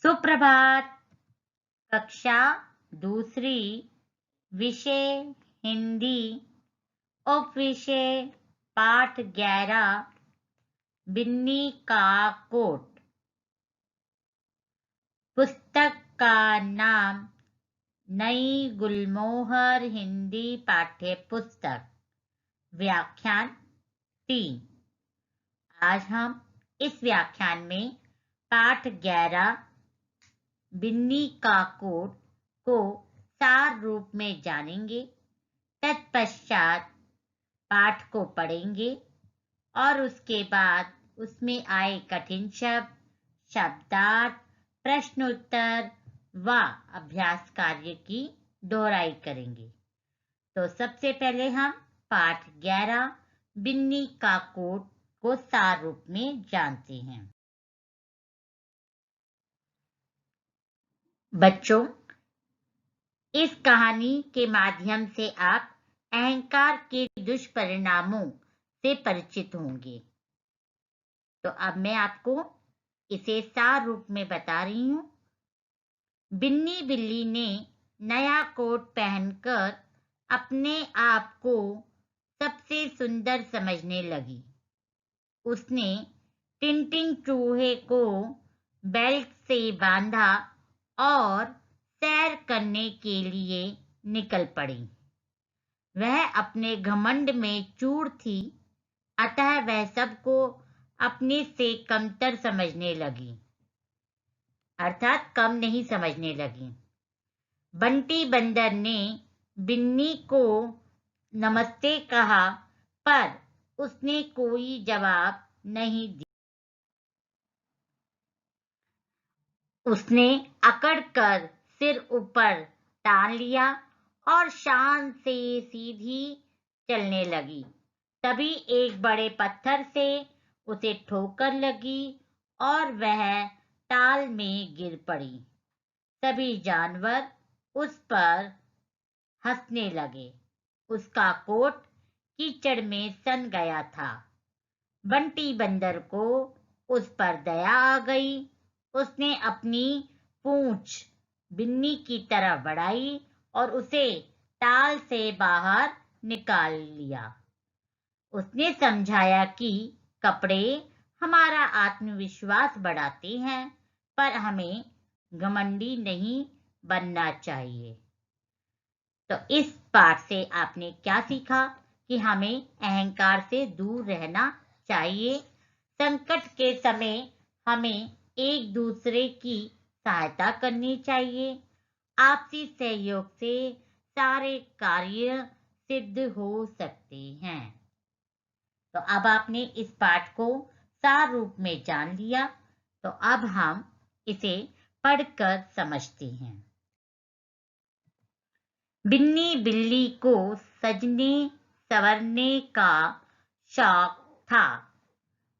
सुप्रभात। कक्षा दूसरी, विषय हिंदी, उपविषय पाठ 11, बिन्नी का कोट। पुस्तक का नाम नई गुलमोहर हिंदी पाठ्य पुस्तक। व्याख्यान 3। आज हम इस व्याख्यान में पाठ 11 बिन्नी का कोट को सार रूप में जानेंगे। तत्पश्चात पाठ को पढ़ेंगे और उसके बाद उसमें आए कठिन शब्द, शब्दार्थ, प्रश्नोत्तर व अभ्यास कार्य की दोहराई करेंगे। तो सबसे पहले हम पाठ 11 बिन्नी का कोट को सार रूप में जानते हैं। बच्चों, इस कहानी के माध्यम से आप अहंकार के दुष्परिणामों से परिचित होंगे। तो अब मैं आपको इसे सार रूप में बता रही हूं। बिन्नी बिल्ली ने नया कोट पहनकर अपने आप को सबसे सुंदर समझने लगी। उसने टिनटिन चूहे को बेल्ट से बांधा और सैर करने के लिए निकल पड़ी। वह अपने घमंड में चूर थी, अतः वह सबको अपने से कमतर समझने लगी, अर्थात कम नहीं समझने लगी। बंटी बंदर ने बिन्नी को नमस्ते कहा, पर उसने कोई जवाब नहीं दिया। उसने अकड़कर सिर ऊपर तान लिया और शान से सीधी चलने लगी। तभी एक बड़े पत्थर से उसे ठोकर लगी और वह ताल में गिर पड़ी। सभी जानवर उस पर हंसने लगे। उसका कोट कीचड़ में सन गया था। बंटी बंदर को उस पर दया आ गई। उसने अपनी पूंछ बिन्नी की तरफ बढ़ाई और उसे ताल से बाहर निकाल लिया। उसने समझाया कि कपड़े हमारा आत्मविश्वास बढ़ाते हैं, पर हमें घमंडी नहीं बनना चाहिए। तो इस पाठ से आपने क्या सीखा कि हमें अहंकार से दूर रहना चाहिए। संकट के समय हमें एक दूसरे की सहायता करनी चाहिए। आपसी सहयोग से सारे कार्य सिद्ध हो सकते हैं। तो अब आपने इस पाठ को सार रूप में जान लिया, तो अब हम इसे पढ़कर समझते हैं। बिन्नी बिल्ली को सजने संवरने का शौक था।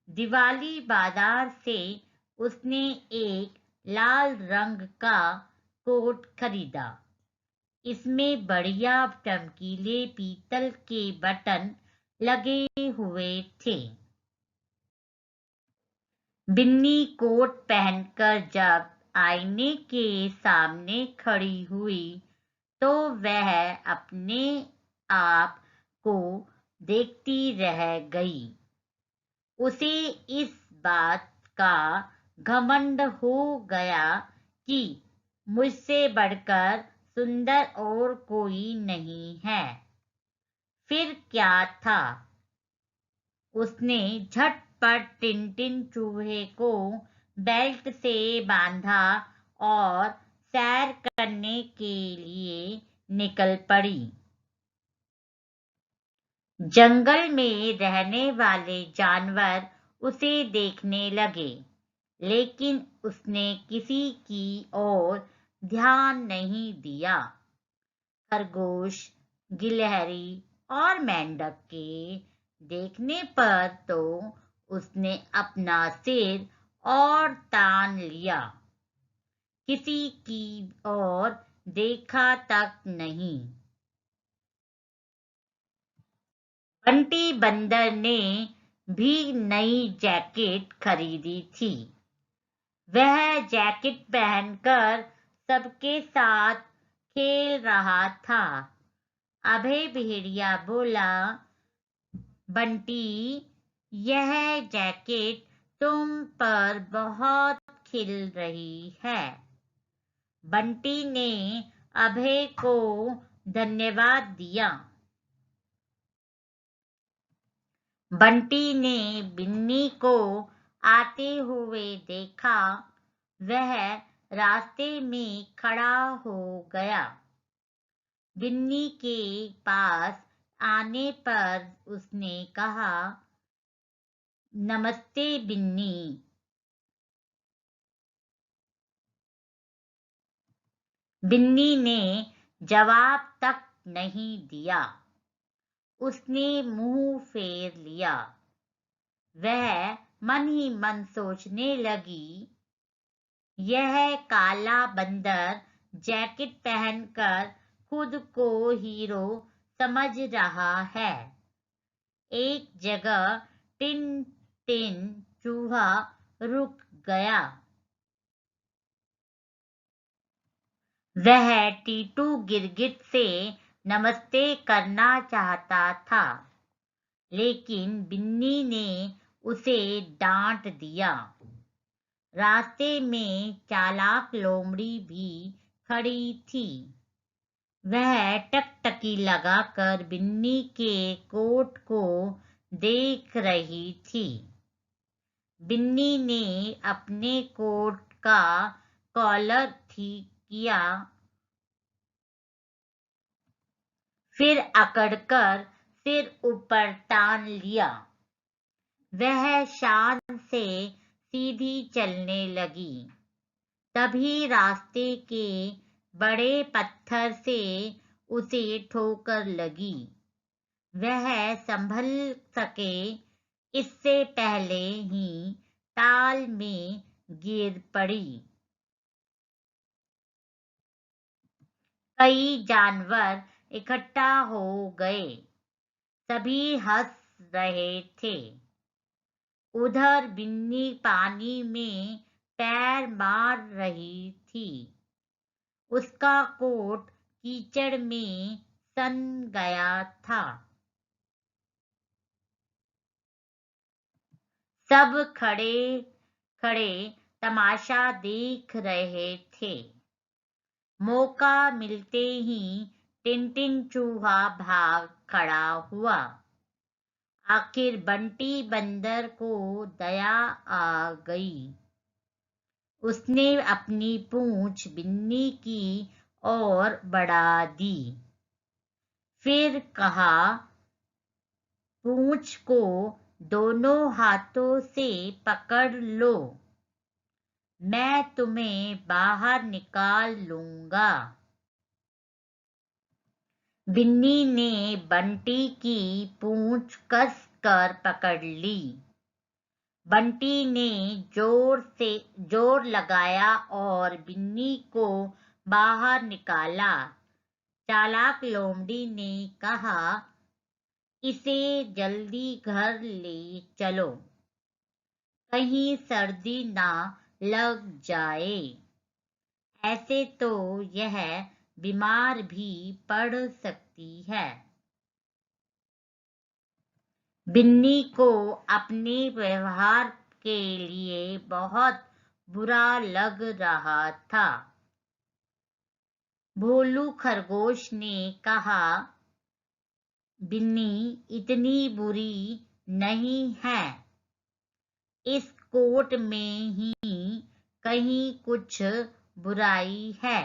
दिवाली बाजार से उसने एक लाल रंग का कोट खरीदा। इसमें बढ़िया चमकीले पीतल के बटन लगे हुए थे। बिन्नी कोट पहनकर जब आईने के सामने खड़ी हुई तो वह अपने आप को देखती रह गई। उसे इस बात का घमंड हो गया कि मुझसे बढ़कर सुंदर और कोई नहीं है। फिर क्या था, उसने झटपट टिनटिन चूहे को बेल्ट से बांधा और सैर करने के लिए निकल पड़ी। जंगल में रहने वाले जानवर उसे देखने लगे, लेकिन उसने किसी की ओर ध्यान नहीं दिया। खरगोश, गिलहरी और मेंढक के देखने पर तो उसने अपना सिर और तान लिया, किसी की ओर देखा तक नहीं। बंटी बंदर ने भी नई जैकेट खरीदी थी। वह जैकेट पहनकर सबके साथ खेल रहा था। अभय भेड़िया बोला, बंटी, यह जैकेट तुम पर बहुत खिल रही है। बंटी ने अभय को धन्यवाद दिया। बंटी ने बिन्नी को आते हुए देखा। वह रास्ते में खड़ा हो गया। बिन्नी के पास आने पर उसने कहा, नमस्ते बिन्नी। बिन्नी ने जवाब तक नहीं दिया। उसने मुंह फेर लिया। वह मन ही मन सोचने लगी, यह काला बंदर जैकेट पहनकर खुद को हीरो समझ रहा है। एक जगह टिन टिन चूहा रुक गया। वह टीटू गिरगिट से नमस्ते करना चाहता था, लेकिन बिन्नी ने उसे डांट दिया। रास्ते में चालाक लोमड़ी भी खड़ी थी। वह टकटकी लगाकर बिन्नी के कोट को देख रही थी। बिन्नी ने अपने कोट का कॉलर ठीक किया, फिर अकड़कर सिर ऊपर तान लिया। वह शान से सीधी चलने लगी। तभी रास्ते के बड़े पत्थर से उसे ठोकर लगी। वह संभल सके इससे पहले ही ताल में गिर पड़ी। कई जानवर इकट्ठा हो गए। सभी हंस रहे थे। उधर बिन्नी पानी में पैर मार रही थी। उसका कोट कीचड़ में सन गया था। सब खड़े खड़े तमाशा देख रहे थे। मौका मिलते ही टिन चूहा भाग खड़ा हुआ। आखिर बंटी बंदर को दया आ गई। उसने अपनी पूंछ बिन्नी की ओर बढ़ा दी। फिर कहा, पूंछ को दोनों हाथों से पकड़ लो, मैं तुम्हें बाहर निकाल लूंगा। बिन्नी ने बंटी की पूंछ कस कर पकड़ ली। बंटी ने जोर लगाया और बिन्नी को बाहर निकाला। चालाक लोमड़ी ने कहा, इसे जल्दी घर ले चलो, कहीं सर्दी ना लग जाए। ऐसे तो यह बीमार भी पड़ सकती है। बिन्नी को अपने व्यवहार के लिए बहुत बुरा लग रहा था। भोलू खरगोश ने कहा, बिन्नी इतनी बुरी नहीं है। इस कोट में ही कहीं कुछ बुराई है।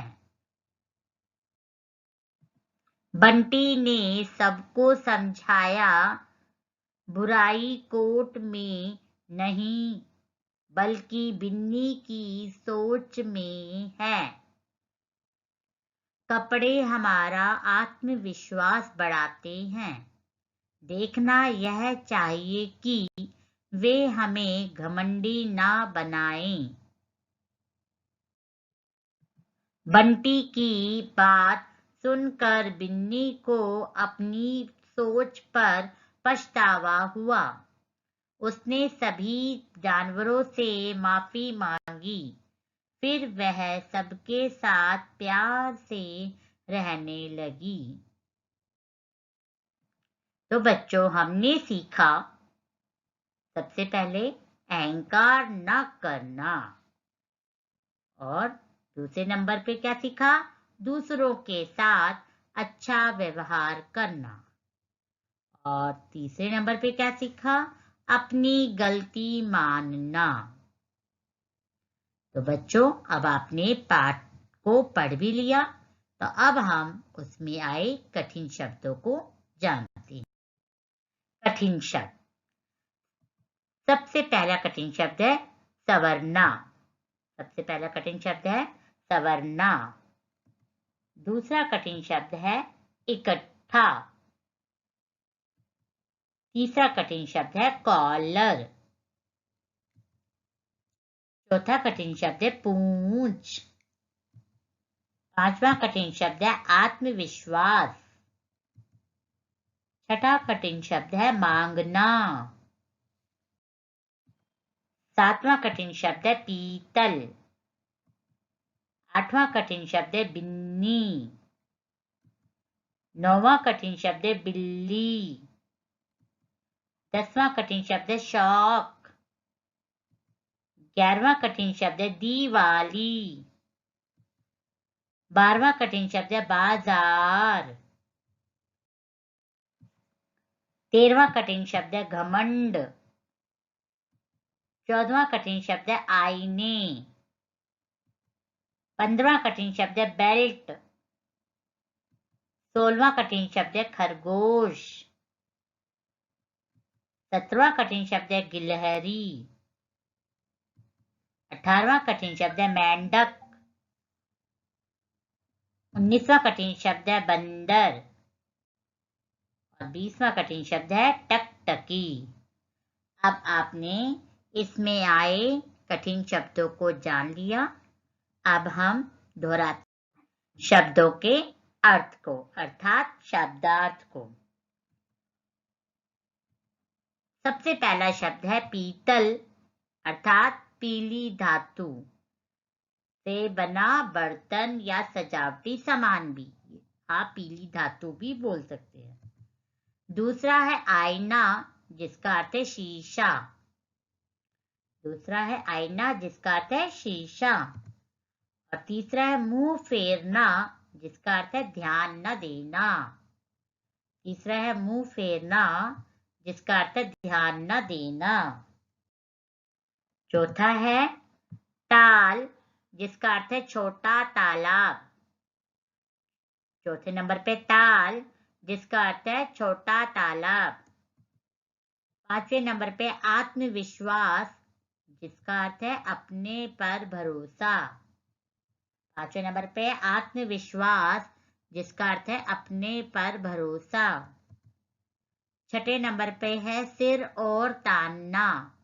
बंटी ने सबको समझाया, बुराई कोट में नहीं, बल्कि बिन्नी की सोच में है। कपड़े हमारा आत्मविश्वास बढ़ाते हैं। देखना यह चाहिए कि वे हमें घमंडी ना बनाएं। बंटी की बात सुनकर बिन्नी को अपनी सोच पर पछतावा हुआ। उसने सभी जानवरों से माफी मांगी। फिर वह सबके साथ प्यार से रहने लगी। तो बच्चों, हमने सीखा सबसे पहले अहंकार न करना, और दूसरे नंबर पे क्या सीखा? दूसरों के साथ अच्छा व्यवहार करना। और तीसरे नंबर पे क्या सीखा? अपनी गलती मानना। तो बच्चों, अब आपने पाठ को पढ़ भी लिया, तो अब हम उसमें आए कठिन शब्दों को जानते हैं। कठिन शब्द। सबसे पहला कठिन शब्द है सवरना। सबसे पहला कठिन शब्द है सवरना। दूसरा कठिन शब्द है इकट्ठा। तीसरा कठिन शब्द है कॉलर। चौथा कठिन शब्द है पूंछ। पांचवा कठिन शब्द है आत्मविश्वास। छठा कठिन शब्द है मांगना। सातवां कठिन शब्द है पीतल। आठवां कठिन शब्द है बिन्नी। नौवां कठिन शब्द है बिल्ली। 10वां कठिन शब्द है शौक। 11वां कठिन शब्द है दिवाली। 12वां कठिन शब्द है बाजार। 13वां कठिन शब्द है घमंड। 14वां कठिन शब्द है आईने। 15वां कठिन शब्द है बेल्ट। 16वां कठिन शब्द है खरगोश। 17वां कठिन शब्द है गिलहरी। 18वां कठिन शब्द है मेंढक। 19वां कठिन शब्द है बंदर। और 20वां कठिन शब्द है टकटकी। अब आपने इसमें आए कठिन शब्दों को जान लिया। अब हम दोहराते शब्दों के अर्थ को, अर्थात शब्दार्थ को। सबसे पहला शब्द है पीतल, अर्थात पीली धातु से बना बर्तन या सजावटी सामान भी आप पीली धातु भी बोल सकते हैं। दूसरा है आईना, जिसका अर्थ है शीशा। दूसरा है आईना, जिसका अर्थ है शीशा। और तीसरा है मुंह फेरना, जिसका अर्थ है ध्यान न देना। तीसरा है मुंह फेरना, जिसका अर्थ है ध्यान न देना। चौथा है ताल, जिसका अर्थ है छोटा तालाब। चौथे नंबर पे ताल, जिसका अर्थ है छोटा तालाब। पांचवें नंबर पे आत्मविश्वास, जिसका अर्थ है अपने पर भरोसा। पांचवें नंबर पे आत्मविश्वास, जिसका अर्थ है अपने पर भरोसा। छठे नंबर पे है सिर और तानना,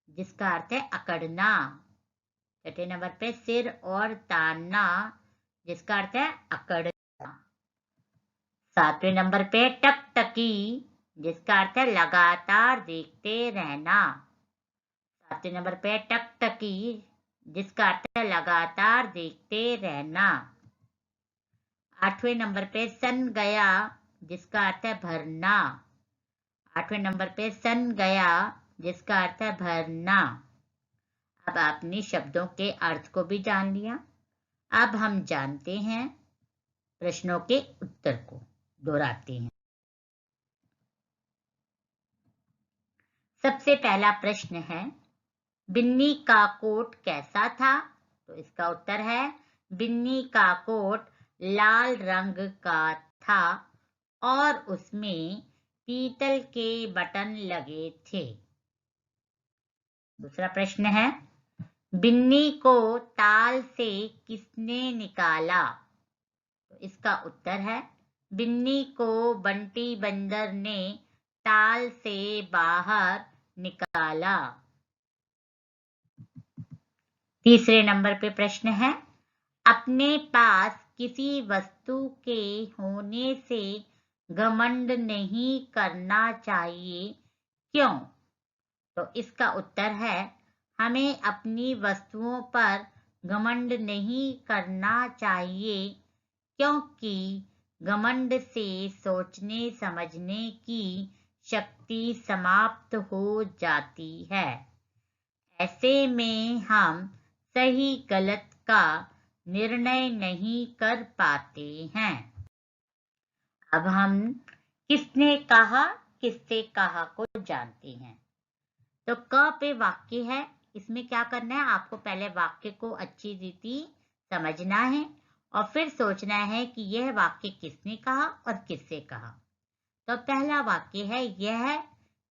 जिसका अर्थ है अकड़ना। छठे नंबर पे सिर और तानना, जिसका अर्थ है अकड़ना। सातवें नंबर पे टकटकी, जिसका अर्थ है लगातार देखते रहना। सातवें नंबर पे टकटकी, जिसका अर्थ है लगातार देखते रहना। आठवें नंबर पे सन गया, जिसका अर्थ है भरना। आठवें नंबर पे सन गया, जिसका अर्थ है भरना। अब आपने शब्दों के अर्थ को भी जान लिया। अब हम जानते हैं प्रश्नों के उत्तर को, दोहराते हैं। सबसे पहला प्रश्न है, बिन्नी का कोट कैसा था? तो इसका उत्तर है, बिन्नी का कोट लाल रंग का था और उसमें पीतल के बटन लगे थे। दूसरा प्रश्न है, बिन्नी को ताल से किसने निकाला? तो इसका उत्तर है, बिन्नी को बंटी बंदर ने ताल से बाहर निकाला। तीसरे नंबर पे प्रश्न है, अपने पास किसी वस्तु के होने से घमंड नहीं करना चाहिए, क्यों? तो इसका उत्तर है, हमें अपनी वस्तुओं पर घमंड नहीं करना चाहिए, क्योंकि घमंड से सोचने समझने की शक्ति समाप्त हो जाती है। ऐसे में हम सही गलत का निर्णय नहीं कर पाते हैं। अब हम किसने कहा किससे कहा को जानते हैं। तो क पे वाक्य है, इसमें क्या करना है, आपको पहले वाक्य को अच्छी रीति समझना है और फिर सोचना है कि यह वाक्य किसने कहा और किससे कहा। तो पहला वाक्य है, यह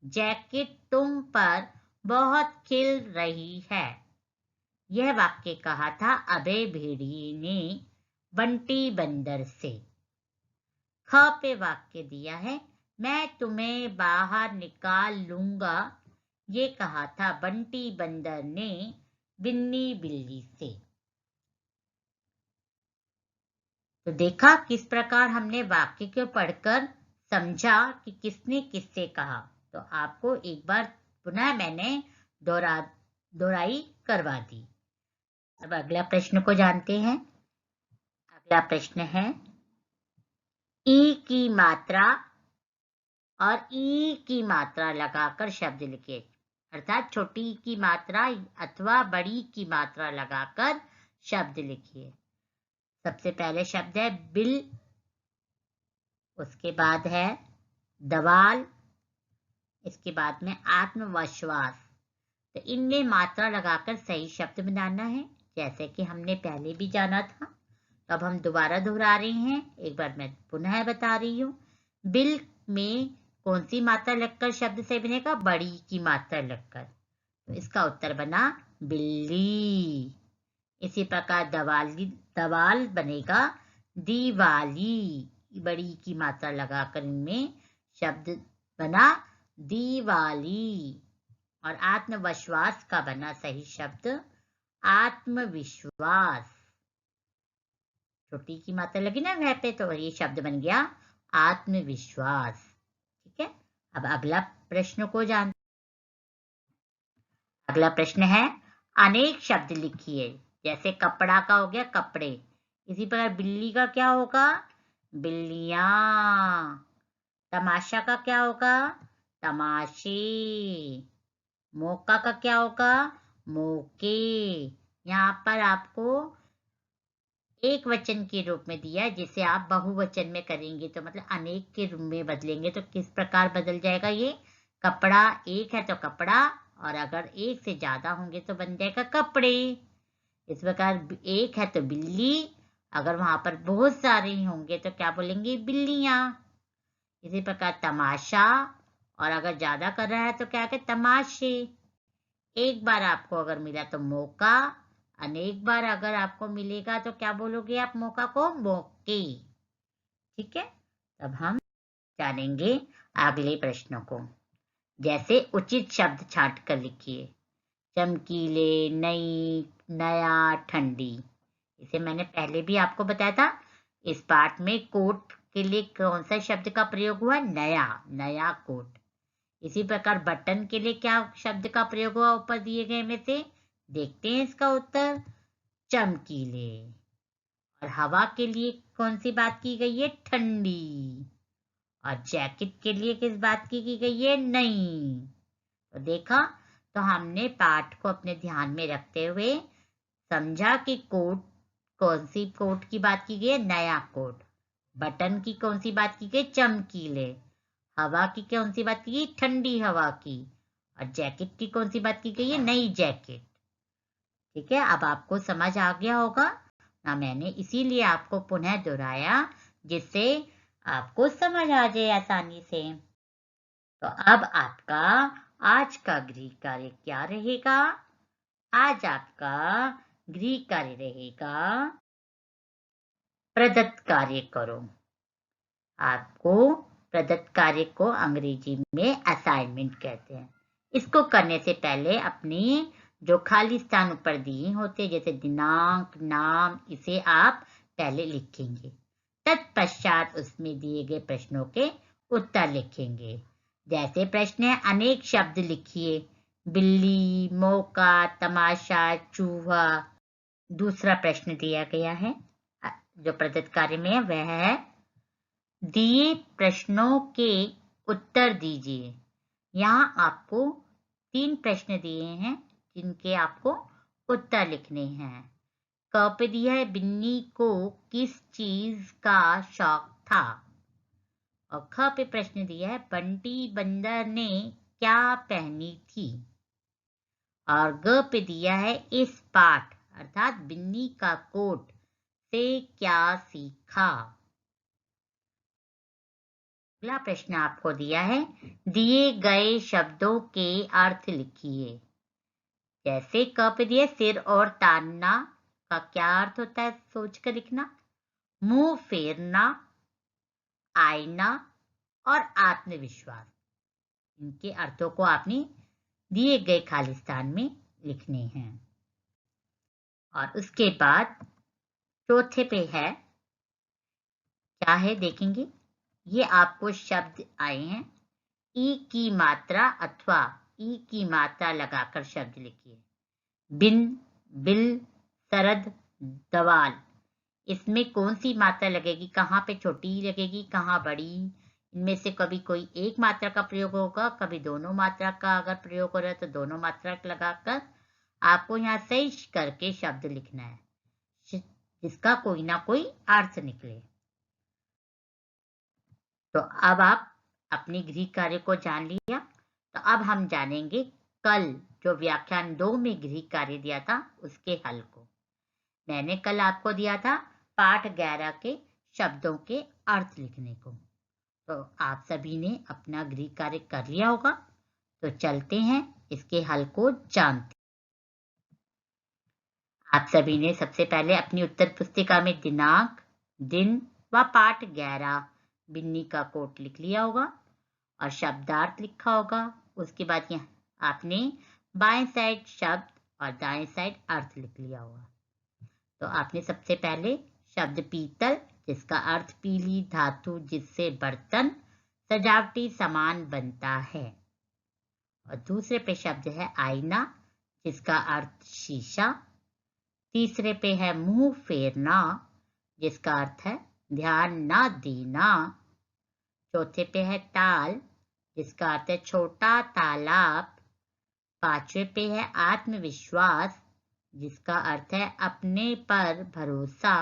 जैकेट तुम पर बहुत खिल रही है। यह वाक्य कहा था अभय भेड़िए ने बंटी बंदर से। ख पे वाक्य दिया है, मैं तुम्हें बाहर निकाल लूंगा। ये कहा था बंटी बंदर ने बिन्नी बिल्ली से। तो देखा किस प्रकार हमने वाक्य को पढ़कर समझा कि किसने किससे कहा। तो आपको एक बार पुनः मैंने दोहराई करवा दी। अब अगला प्रश्न को जानते हैं। अगला प्रश्न है, ई की मात्रा और ई की मात्रा लगाकर शब्द लिखिए। अर्थात छोटी ई की मात्रा अथवा बड़ी की मात्रा लगाकर शब्द लिखिए। सबसे पहले शब्द है बिल, उसके बाद है दवाल, इसके बाद में आत्मविश्वास। तो इनमें मात्रा लगाकर सही शब्द बनाना है, जैसे कि हमने पहले भी जाना था। तो अब हम दोबारा दोहरा रहे हैं, एक बार मैं पुनः बता रही हूँ। बिल में कौन सी मात्रा लगकर शब्द सही बनेगा, बड़ी की मात्रा लगकर। तो इसका उत्तर बना बिल्ली। इसी प्रकार दवाल बनेगा दीवाली, बड़ी की मात्रा लगाकर इनमें शब्द बना दीवाली। और आत्मविश्वास का बना सही शब्द आत्मविश्वास। छोटी की मात्रा लगी ना वह पे, तो ये शब्द बन गया आत्मविश्वास। ठीक है। अब अगला प्रश्न को जान। अगला प्रश्न है, अनेक शब्द लिखिए। जैसे कपड़ा का हो गया कपड़े, इसी प्रकार बिल्ली का क्या होगा, बिल्लियां। तमाशा का क्या होगा, तमाशे। मौका का क्या होगा, मौके। यहाँ पर आपको एक वचन के रूप में दिया है, जिसे आप बहुवचन में करेंगे तो मतलब अनेक के रूप में बदलेंगे तो किस प्रकार बदल जाएगा। ये कपड़ा एक है तो कपड़ा, और अगर एक से ज्यादा होंगे तो बन जाएगा कपड़े। इस प्रकार एक है तो बिल्ली, अगर वहां पर बहुत सारे होंगे तो क्या बोलेंगे, बिल्लियां। इसी प्रकार तमाशा, और अगर ज्यादा कर रहा है तो क्या कहते, तमाशे। एक बार आपको अगर मिला तो मौका, अनेक बार अगर आपको मिलेगा तो क्या बोलोगे आप मौका को, मौके। ठीक है। तब हम जानेंगे अगले प्रश्नों को। जैसे उचित शब्द छांट कर लिखिए। चमकीले, नई, नया, ठंडी। इसे मैंने पहले भी आपको बताया था। इस पाठ में कोट के लिए कौन सा शब्द का प्रयोग हुआ, नया, नया कोट। इसी प्रकार बटन के लिए क्या शब्द का प्रयोग हुआ ऊपर दिए गए में से, देखते हैं इसका उत्तर, चमकीले। और हवा के लिए कौन सी बात की गई है, ठंडी। और जैकेट के लिए किस बात की गई है, नई। तो देखा, तो हमने पाठ को अपने ध्यान में रखते हुए समझा कि कोट, कौन सी कोट की बात की गई है, नया कोट। बटन की कौन सी बात की गई, चमकीले। हवा की कौन सी बात की गई, ठंडी हवा की। और जैकेट की कौन सी बात की गई है, नई जैकेट। ठीक है। अब आपको समझ आ गया होगा ना, मैंने इसीलिए आपको पुनः दोहराया जिससे आपको समझ आ जाए आसानी से। तो अब आपका आज का गृह कार्य क्या रहेगा, आज आपका गृह कार्य रहेगा, प्रदत्त कार्य करो। आपको प्रदत्त कार्य को अंग्रेजी में असाइनमेंट कहते हैं। इसको करने से पहले अपनी जो खाली स्थान ऊपर दिए होते, जैसे दिनांक, नाम, इसे आप पहले लिखेंगे। तत्पश्चात उसमें दिए गए प्रश्नों के उत्तर लिखेंगे। जैसे प्रश्न है, अनेक शब्द लिखिए। बिल्ली, मौका, तमाशा, चूहा। दूसरा प्रश्न दिया गया है जो प्रदत्त कार्य में है वह है दिए प्रश्नों के उत्तर दीजिए। यहाँ आपको 3 प्रश्न दिए हैं जिनके आपको उत्तर लिखने हैं। क पे दिया है बिन्नी को किस चीज का शौक था, और ख पे प्रश्न दिया है बंटी बंदर ने क्या पहनी थी, और ग पे दिया है इस पाठ अर्थात बिन्नी का कोट से क्या सीखा। अगला प्रश्न आपको दिया है दिए गए शब्दों के अर्थ लिखिए। जैसे क पे दिया सिर और तानना का क्या अर्थ होता है सोच कर लिखना। मुंह फेरना, आईना और आत्मविश्वास, इनके अर्थों को आपने दिए गए खाली स्थान में लिखने हैं। और उसके बाद चौथे पे है क्या है देखेंगे। ये आपको शब्द आए हैं ई की मात्रा अथवा ई की मात्रा लगाकर शब्द लिखिए। बिन, बिल, सरद, दवाल, इसमें कौन सी मात्रा लगेगी, कहाँ पे छोटी लगेगी कहाँ बड़ी, इनमें से कभी कोई एक मात्रा का प्रयोग होगा, कभी दोनों मात्रा का अगर प्रयोग हो रहा है तो दोनों मात्रा लगाकर आपको यहाँ सही करके शब्द लिखना है जिसका कोई ना कोई अर्थ निकले। तो अब आप अपनी गृह कार्य को जान लिया, तो अब हम जानेंगे कल जो व्याख्यान 2 में गृह कार्य दिया था उसके हल को। मैंने कल आपको दिया था पाठ 11 के शब्दों के अर्थ लिखने को। तो आप सभी ने अपना गृह कार्य कर लिया होगा, तो चलते हैं इसके हल को जानते। आप सभी ने सबसे पहले अपनी उत्तर पुस्तिका में दिनांक, दिन व पाठ 11 बिन्नी का कोट लिख लिया होगा और शब्दार्थ लिखा होगा। उसके बाद यहाँ आपने बाएं साइड शब्द और दाएं साइड अर्थ लिख लिया होगा। तो आपने सबसे पहले शब्द पीतल जिसका अर्थ पीली धातु जिससे बर्तन सजावटी सामान बनता है, और दूसरे पे शब्द है आईना जिसका अर्थ शीशा। तीसरे पे है मुंह फेरना जिसका अर्थ है ध्यान ना देना। चौथे पे है ताल जिसका अर्थ है छोटा तालाब। पांचवे पे है आत्मविश्वास जिसका अर्थ है अपने पर भरोसा।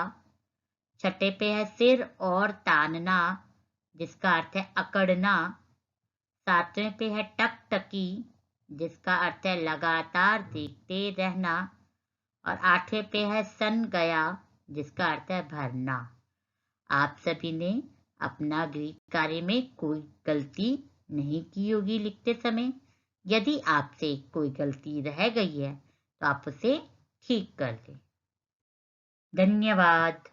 छठे पे है सिर और तानना जिसका अर्थ है अकड़ना। सातवें पे है टकटकी जिसका अर्थ है लगातार देखते रहना। और आठवें पे है सन गया जिसका अर्थ है भरना। आप सभी ने अपना गृह कार्य में कोई गलती नहीं की होगी लिखते समय। यदि आपसे कोई गलती रह गई है तो आप उसे ठीक कर लें। धन्यवाद।